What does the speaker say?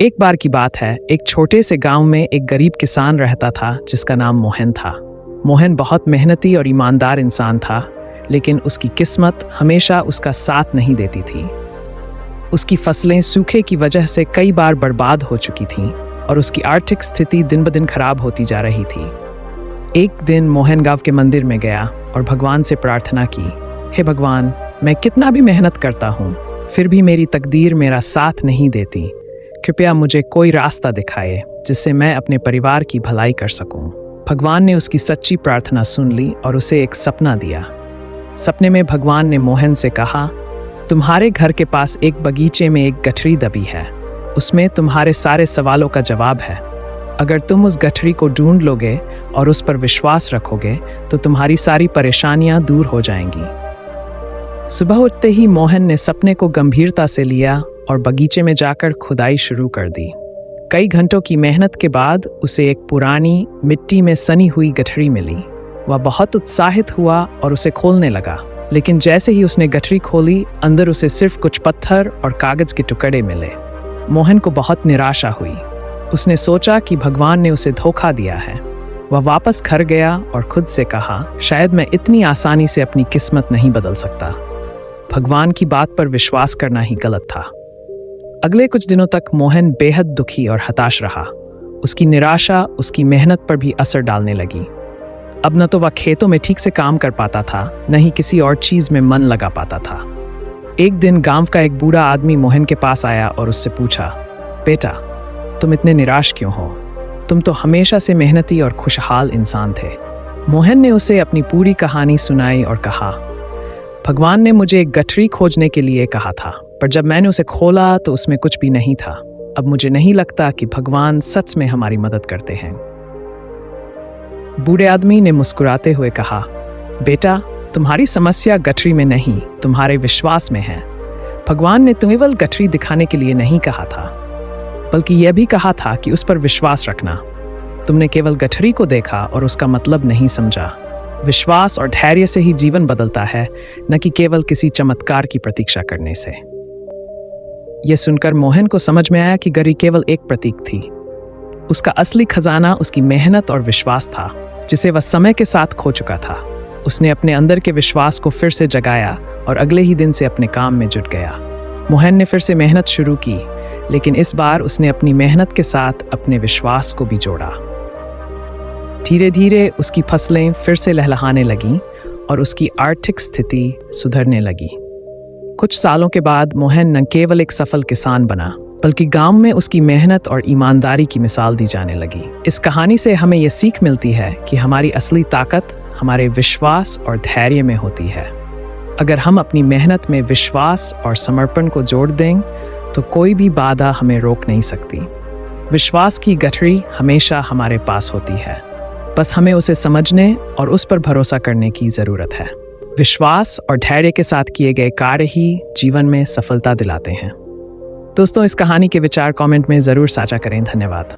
एक बार की बात है, एक छोटे से गांव में एक गरीब किसान रहता था जिसका नाम मोहन था। मोहन बहुत मेहनती और ईमानदार इंसान था, लेकिन उसकी किस्मत हमेशा उसका साथ नहीं देती थी। उसकी फसलें सूखे की वजह से कई बार बर्बाद हो चुकी थीं और उसकी आर्थिक स्थिति दिन ब दिन खराब होती जा रही थी। एक दिन मोहन गांव के मंदिर में गया और भगवान से प्रार्थना की, हे भगवान, मैं कितना भी मेहनत करता हूँ, फिर भी मेरी तकदीर मेरा साथ नहीं देती। कृपया मुझे कोई रास्ता दिखाए जिससे मैं अपने परिवार की भलाई कर सकूं। भगवान ने उसकी सच्ची प्रार्थना सुन ली और उसे एक सपना दिया। सपने में भगवान ने मोहन से कहा, तुम्हारे घर के पास एक बगीचे में एक गठरी दबी है, उसमें तुम्हारे सारे सवालों का जवाब है। अगर तुम उस गठरी को ढूंढ लोगे और उस पर विश्वास रखोगे तो तुम्हारी सारी परेशानियां दूर हो जाएंगी। सुबह उठते ही मोहन ने सपने को गंभीरता से लिया और बगीचे में जाकर खुदाई शुरू कर दी। कई घंटों की मेहनत के बाद उसे एक पुरानी मिट्टी में सनी हुई गठरी मिली। वह बहुत उत्साहित हुआ और उसे खोलने लगा, लेकिन जैसे ही उसने गठरी खोली, अंदर उसे सिर्फ कुछ पत्थर और कागज के टुकड़े मिले। मोहन को बहुत निराशा हुई। उसने सोचा कि भगवान ने उसे धोखा दिया है। वह वापस घर गया और खुद से कहा, शायद मैं इतनी आसानी से अपनी किस्मत नहीं बदल सकता। भगवान की बात पर विश्वास करना ही गलत था। अगले कुछ दिनों तक मोहन बेहद दुखी और हताश रहा। उसकी निराशा उसकी मेहनत पर भी असर डालने लगी। अब न तो वह खेतों में ठीक से काम कर पाता था, न ही किसी और चीज में मन लगा पाता था। एक दिन गांव का एक बूढ़ा आदमी मोहन के पास आया और उससे पूछा, बेटा, तुम इतने निराश क्यों हो? तुम तो हमेशा से मेहनती और खुशहाल इंसान थे। मोहन ने उसे अपनी पूरी कहानी सुनाई और कहा, भगवान ने मुझे एक गठरी खोजने के लिए कहा था, पर जब मैंने उसे खोला तो उसमें कुछ भी नहीं था। अब मुझे नहीं लगता कि भगवान सच में हमारी मदद करते हैं। बूढ़े आदमी ने मुस्कुराते हुए कहा, बेटा, तुम्हारी समस्या गठरी में नहीं, तुम्हारे विश्वास में है। भगवान ने तुम्हें केवल गठरी दिखाने के लिए नहीं कहा था, बल्कि यह भी कहा था कि उस पर विश्वास रखना। तुमने केवल गठरी को देखा और उसका मतलब नहीं समझा। विश्वास और धैर्य से ही जीवन बदलता है, न कि केवल किसी चमत्कार की प्रतीक्षा करने से। यह सुनकर मोहन को समझ में आया कि गठरी केवल एक प्रतीक थी। उसका असली खजाना उसकी मेहनत और विश्वास था, जिसे वह समय के साथ खो चुका था। उसने अपने अंदर के विश्वास को फिर से जगाया और अगले ही दिन से अपने काम में जुट गया। मोहन ने फिर से मेहनत शुरू की, लेकिन इस बार उसने अपनी मेहनत के साथ अपने विश्वास को भी जोड़ा। धीरे धीरे उसकी फसलें फिर से लहलहाने लगीं और उसकी आर्थिक स्थिति सुधरने लगी। कुछ सालों के बाद मोहन न केवल एक सफल किसान बना, बल्कि गांव में उसकी मेहनत और ईमानदारी की मिसाल दी जाने लगी। इस कहानी से हमें यह सीख मिलती है कि हमारी असली ताकत हमारे विश्वास और धैर्य में होती है। अगर हम अपनी मेहनत में विश्वास और समर्पण को जोड़ दें तो कोई भी बाधा हमें रोक नहीं सकती। विश्वास की गठरी हमेशा हमारे पास होती है, बस हमें उसे समझने और उस पर भरोसा करने की जरूरत है। विश्वास और धैर्य के साथ किए गए कार्य ही जीवन में सफलता दिलाते हैं। दोस्तों, इस कहानी के विचार कमेंट में जरूर साझा करें। धन्यवाद।